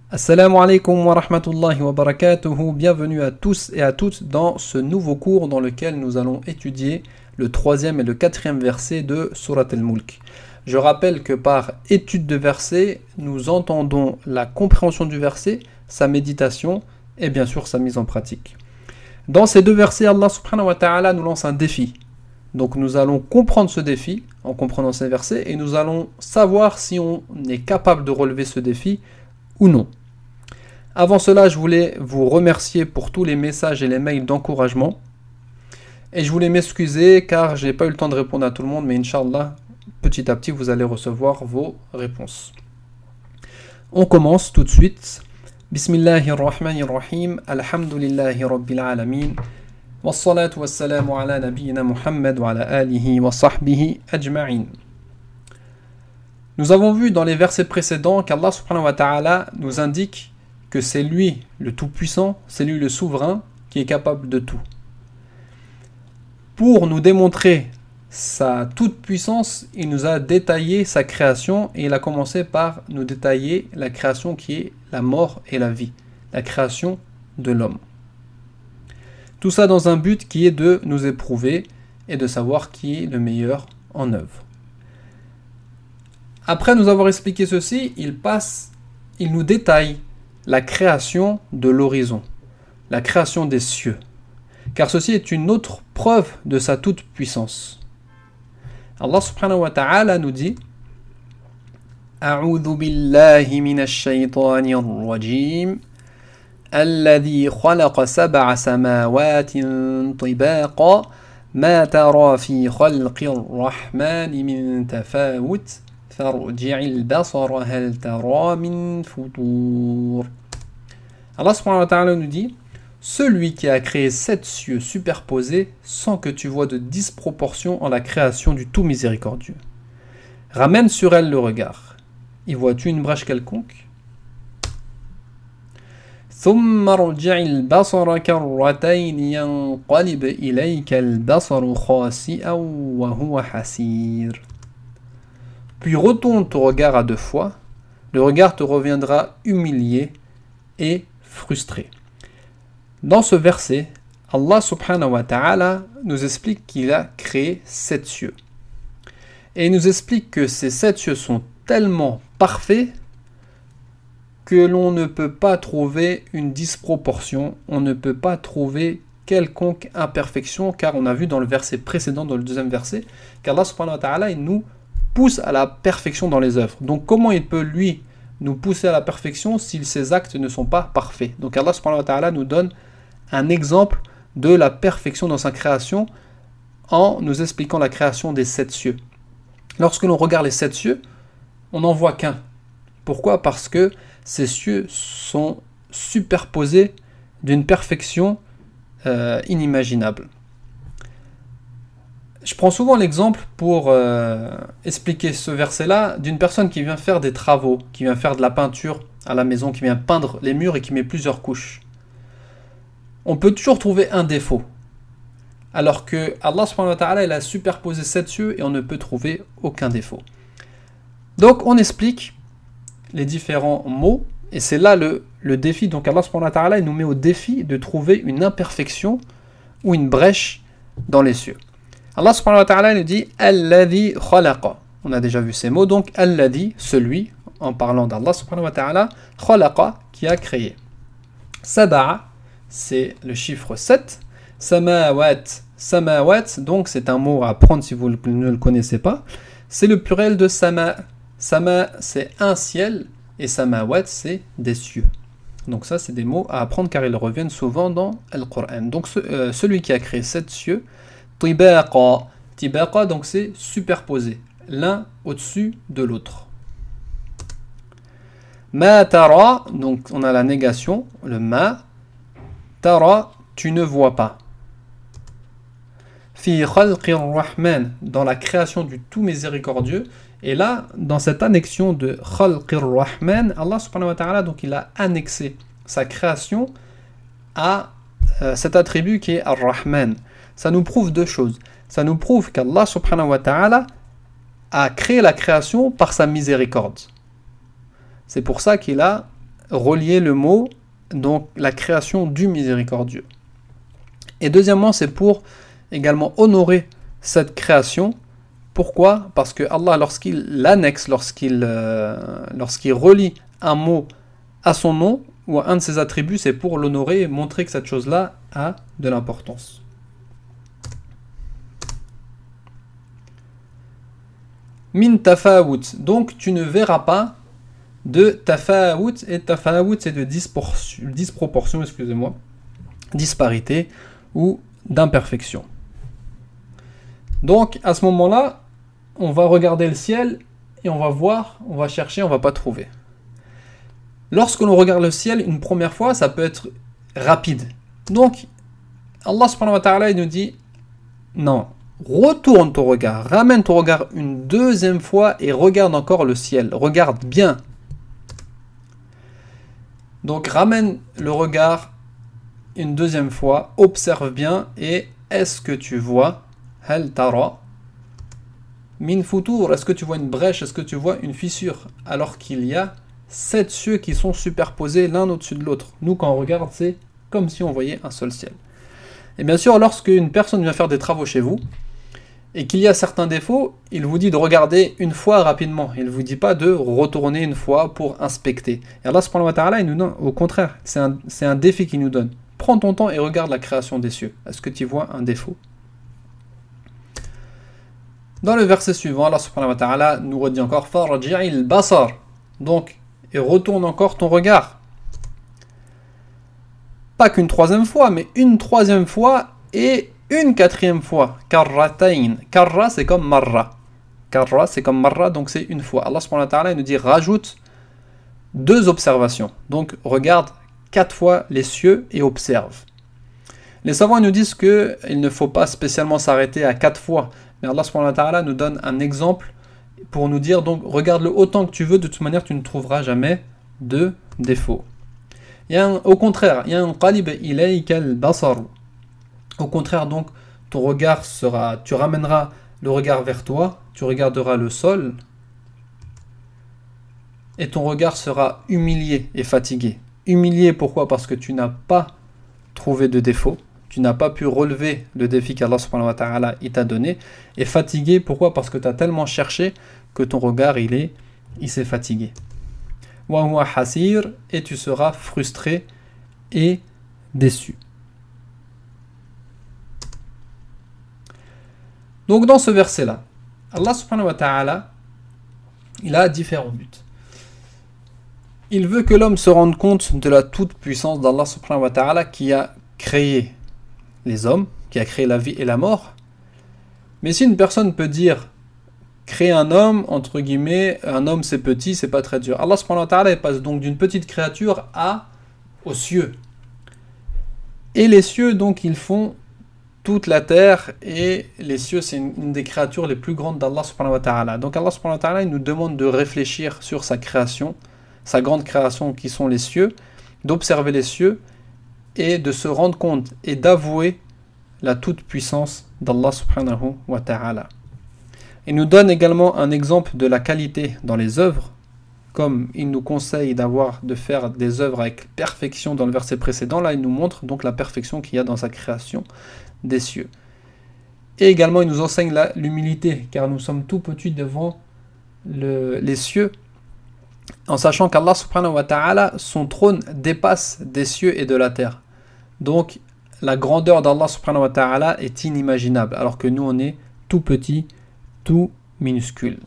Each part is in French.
Assalamu alaikum wa rahmatullahi wa barakatuhu. Bienvenue à tous et à toutes dans ce nouveau cours dans lequel nous allons étudier le troisième et le quatrième verset de Surat al-Mulk. Je rappelle que par étude de verset, nous entendons la compréhension du verset, sa méditation et bien sûr sa mise en pratique. Dans ces deux versets, Allah subhanahu wa ta'ala nous lance un défi. Donc nous allons comprendre ce défi en comprenant ces versets et nous allons savoir si on est capable de relever ce défi ou non. Avant cela, je voulais vous remercier pour tous les messages et les mails d'encouragement. Et je voulais m'excuser car je n'ai pas eu le temps de répondre à tout le monde, mais Inch'Allah, petit à petit, vous allez recevoir vos réponses. On commence tout de suite. Bismillahirrahmanirrahim. Alhamdulillahi Rabbil Alamin. Wassalatu wassalamu ala nabiyyina Muhammad wa ala alihi wa sahbihi ajma'in. Nous avons vu dans les versets précédents qu'Allah subhanahu wa ta'ala nous indique que c'est lui le tout-puissant, c'est lui le souverain qui est capable de tout. Pour nous démontrer sa toute-puissance, il nous a détaillé sa création et il a commencé par nous détailler la création qui est la mort et la vie, la création de l'homme. Tout ça dans un but qui est de nous éprouver et de savoir qui est le meilleur en œuvre. Après nous avoir expliqué ceci, il nous détaille la création de l'horizon, la création des cieux, car ceci est une autre preuve de sa toute-puissance. Allah subhanahu wa ta'ala nous dit A'udhu billahi minash shaytanir rajim Alladhi khalaqa sab'a samawatin tibaqa ma tara fi khalqir rahmani min tafawut Allah subhanahu wa ta'ala nous dit celui qui a créé 7 cieux superposés sans que tu vois de disproportion en la création du tout miséricordieux. Ramène sur elle le regard. Y vois-tu une brèche quelconque? ثم ارجع البصر كرتين ينقلب إليك البصر خاسئا وهو حسير. Puis retourne ton regard à 2 fois, le regard te reviendra humilié et frustré. Dans ce verset, Allah subhanahu wa ta'ala nous explique qu'il a créé 7 cieux. Et il nous explique que ces 7 cieux sont tellement parfaits que l'on ne peut pas trouver une disproportion, on ne peut pas trouver quelconque imperfection, car on a vu dans le verset précédent, dans le deuxième verset, qu'Allah subhanahu wa ta'ala il nous pousse à la perfection dans les œuvres. Donc comment il peut lui nous pousser à la perfection si ses actes ne sont pas parfaits? Donc Allah subhanahu wa ta'ala nous donne un exemple de la perfection dans sa création en nous expliquant la création des 7 cieux. Lorsque l'on regarde les 7 cieux, on n'en voit qu'un. Pourquoi? Parce que ces cieux sont superposés d'une perfection inimaginable. Je prends souvent l'exemple pour expliquer ce verset-là d'une personne qui vient faire des travaux, qui vient faire de la peinture à la maison, qui vient peindre les murs et qui met plusieurs couches. On peut toujours trouver un défaut, alors que Allah subhanahu wa ta'ala il a superposé 7 cieux et on ne peut trouver aucun défaut. Donc on explique les différents mots et c'est là le défi. Donc Allah subhanahu wa ta'ala il nous met au défi de trouver une imperfection ou une brèche dans les cieux. Allah subhanahu wa ta'ala nous dit Alladhi khalaqa. On a déjà vu ces mots, donc Alladhi, celui, en parlant d'Allah subhanahu wa ta'ala, khalaqa, qui a créé. Sab'a, c'est le chiffre 7. Samawat, samawat, donc c'est un mot à apprendre si vous ne le connaissez pas. C'est le pluriel de sama. Sama, c'est un ciel, et samawat, c'est des cieux. Donc ça, c'est des mots à apprendre car ils reviennent souvent dans le Coran. Donc celui qui a créé 7 cieux, Tibaqa. Tibaqa, donc c'est superposé, l'un au-dessus de l'autre. Ma tara, donc on a la négation, le ma. Tara, tu ne vois pas. Fi khalqir rahman, dans la création du tout miséricordieux. Et là, dans cette annexion de khalqir rahman, Allah subhanahu wa ta'ala, donc il a annexé sa création à cet attribut qui est ar-Rahman. Ça nous prouve 2 choses. Ça nous prouve qu'Allah subhanahu wa ta'ala a créé la création par sa miséricorde. C'est pour ça qu'il a relier le mot, donc la création du miséricordieux. Et deuxièmement, c'est pour également honorer cette création. Pourquoi? Parce que Allah, lorsqu'il l'annexe, lorsqu'il relie un mot à son nom ou à un de ses attributs, c'est pour l'honorer et montrer que cette chose-là a de l'importance. Min tafawut, donc tu ne verras pas de tafawut, et tafawut c'est de disproportion, excusez-moi, disparité ou d'imperfection. Donc à ce moment-là, on va regarder le ciel et on va voir, on va chercher, on va pas trouver. Lorsque l'on regarde le ciel une première fois, ça peut être rapide. Donc Allah subhanahu wa ta'ala il nous dit non, retourne ton regard, ramène ton regard une deuxième fois et regarde encore le ciel, regarde bien. Donc ramène le regard une deuxième fois, observe bien et est-ce que tu vois hal tara min futur, est-ce que tu vois une brèche, est-ce que tu vois une fissure alors qu'il y a 7 cieux qui sont superposés l'un au-dessus de l'autre. Nous quand on regarde c'est comme si on voyait un seul ciel. Et bien sûr lorsque une personne vient faire des travaux chez vous et qu'il y a certains défauts, il vous dit de regarder une fois rapidement. Il ne vous dit pas de retourner une fois pour inspecter. Et Allah subhanahu wa ta'ala, il nous donne, au contraire, c'est un défi qu'il nous donne. Prends ton temps et regarde la création des cieux. Est-ce que tu vois un défaut? Dans le verset suivant, Allah subhanahu wa ta'ala nous redit encore Farji'il basar. Donc, et retourne encore ton regard. Pas qu'une troisième fois, mais une troisième fois et une quatrième fois. Karratain. Karra, c'est comme marra. Karra, c'est comme marra, donc c'est une fois. Allah subhanahu wa ta'ala nous dit rajoute 2 observations. Donc, regarde 4 fois les cieux et observe. Les savants nous disent qu'il ne faut pas spécialement s'arrêter à 4 fois. Mais Allah subhanahu wa ta'ala nous donne un exemple pour nous dire, donc regarde-le autant que tu veux, de toute manière tu ne trouveras jamais de défaut. Au contraire, il y a un qalib ilayka al-basar. Au contraire, donc, ton regard sera, tu ramèneras le regard vers toi, tu regarderas le sol, et ton regard sera humilié et fatigué. Humilié, pourquoi? Parce que tu n'as pas trouvé de défaut, tu n'as pas pu relever le défi qu'Allah subhanahu wa ta'ala t'a donné, et fatigué, pourquoi? Parce que tu as tellement cherché que ton regard, il s'est fatigué. Wa huwa hasir, et tu seras frustré et déçu. Donc dans ce verset-là, Allah subhanahu wa ta'ala, il a différents buts. Il veut que l'homme se rende compte de la toute-puissance d'Allah subhanahu wa ta'ala qui a créé les hommes, qui a créé la vie et la mort. Mais si une personne peut dire, créer un homme, entre guillemets, un homme c'est petit, c'est pas très dur. Allah subhanahu wa ta'ala passe donc d'une petite créature aux cieux. Et les cieux, donc, ils font toute la terre, et les cieux c'est une des créatures les plus grandes d'Allah subhanahu wa ta'ala. Donc Allah subhanahu wa ta'ala il nous demande de réfléchir sur sa création, sa grande création qui sont les cieux, d'observer les cieux et de se rendre compte et d'avouer la toute puissance d'Allah subhanahu wa ta'ala. Il nous donne également un exemple de la qualité dans les œuvres, comme il nous conseille de faire des œuvres avec perfection dans le verset précédent. Là il nous montre donc la perfection qu'il y a dans sa création des cieux. Et également il nous enseigne l'humilité, car nous sommes tout petits devant les cieux, en sachant qu'Allah subhanahu wa ta'ala, son trône dépasse des cieux et de la terre. Donc la grandeur d'Allah subhanahu wa ta'ala est inimaginable, alors que nous on est tout petit, tout minuscule.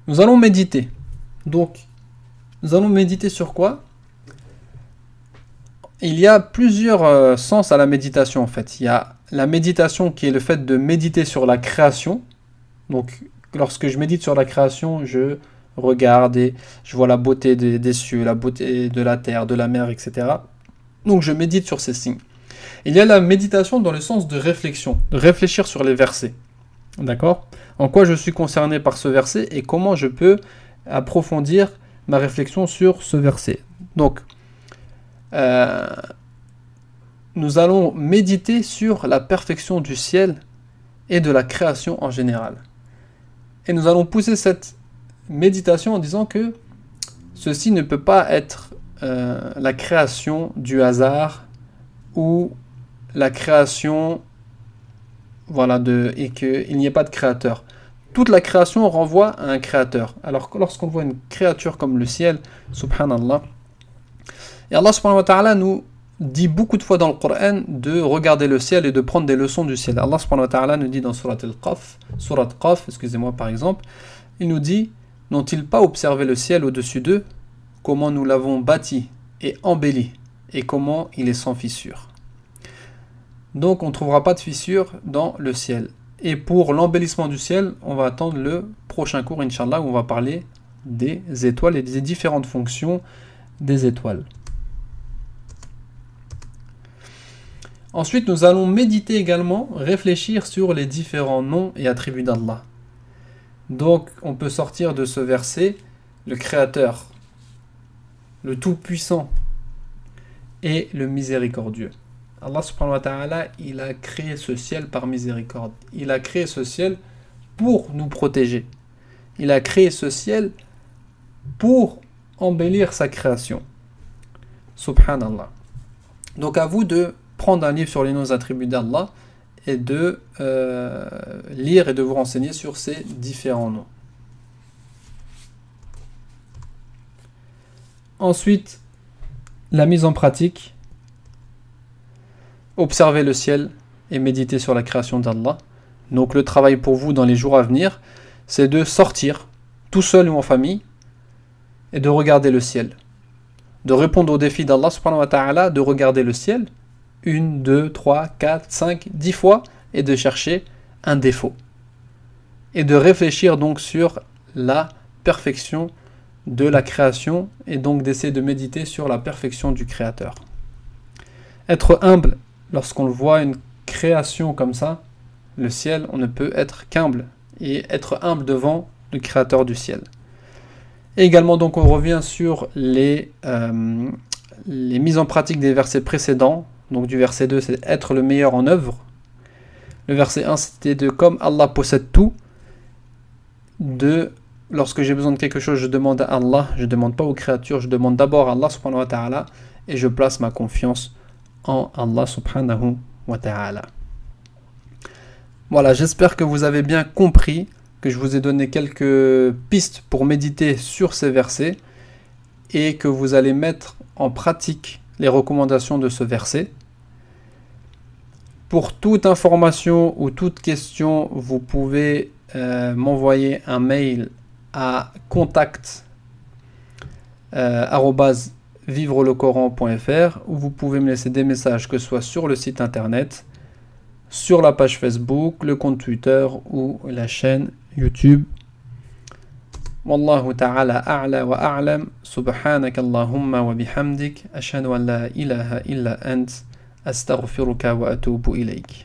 Nous allons méditer. Donc nous allons méditer sur quoi? Il y a plusieurs sens à la méditation en fait. Il y a la méditation qui est le fait de méditer sur la création. Donc lorsque je médite sur la création, je regarde et je vois la beauté des cieux, la beauté de la terre, de la mer, etc. Donc je médite sur ces signes. Il y a la méditation dans le sens de réflexion, de réfléchir sur les versets. D'accord? En quoi je suis concerné par ce verset et comment je peux approfondir ma réflexion sur ce verset. Donc, nous allons méditer sur la perfection du ciel et de la création en général. Et nous allons pousser cette méditation en disant que ceci ne peut pas être la création du hasard ou la création, voilà, et qu'il n'y ait pas de créateur. Toute la création renvoie à un créateur. Alors que lorsqu'on voit une créature comme le ciel, subhanallah, et Allah subhanahu wa ta'ala nous dit beaucoup de fois dans le Coran de regarder le ciel et de prendre des leçons du ciel. Allah subhanahu wa ta'ala nous dit dans surat Qaf, excusez-moi par exemple, il nous dit, n'ont-ils pas observé le ciel au-dessus d'eux, comment nous l'avons bâti et embelli, et comment il est sans fissure. Donc on ne trouvera pas de fissure dans le ciel. Et pour l'embellissement du ciel, on va attendre le prochain cours, Inch'Allah, où on va parler des étoiles et des différentes fonctions des étoiles. Ensuite, nous allons méditer également, réfléchir sur les différents noms et attributs d'Allah. Donc, on peut sortir de ce verset le Créateur, le Tout-Puissant et le Miséricordieux. Allah subhanahu wa ta'ala, il a créé ce ciel par miséricorde. Il a créé ce ciel pour nous protéger. Il a créé ce ciel pour embellir sa création. Subhanallah. Donc à vous de prendre un livre sur les noms et attributs d'Allah et de lire et de vous renseigner sur ces différents noms. Ensuite, la mise en pratique. Observez le ciel et méditez sur la création d'Allah. Donc le travail pour vous dans les jours à venir, c'est de sortir, tout seul ou en famille, et de regarder le ciel. De répondre aux défis d'Allah subhanahu wa ta'ala, de regarder le ciel, 1, 2, 3, 4, 5, 10 fois, et de chercher un défaut. Et de réfléchir donc sur la perfection de la création, et donc d'essayer de méditer sur la perfection du Créateur. Être humble, lorsqu'on voit une création comme ça, le ciel, on ne peut être qu'humble et être humble devant le Créateur du ciel. Et également, donc, on revient sur les mises en pratique des versets précédents. Donc, du verset 2, c'est être le meilleur en œuvre. Le verset 1, c'était de comme Allah possède tout. Lorsque j'ai besoin de quelque chose, je demande à Allah, je ne demande pas aux créatures, je demande d'abord à Allah subhanahu wa ta'ala et je place ma confiance en Allah subhanahu wa ta'ala. Voilà, j'espère que vous avez bien compris, que je vous ai donné quelques pistes pour méditer sur ces versets et que vous allez mettre en pratique les recommandations de ce verset. Pour toute information ou toute question, vous pouvez m'envoyer un mail à contact @vivrelecoran.fr où vous pouvez me laisser des messages, que ce soit sur le site internet, sur la page Facebook, le compte Twitter ou la chaîne YouTube. Wallahu ta'ala a'la wa a'lam. Subhanaka Allahumma wa bihamdik. Ashhadu an la ilaha illa ant. Astaghfiruka wa atubu ilayk.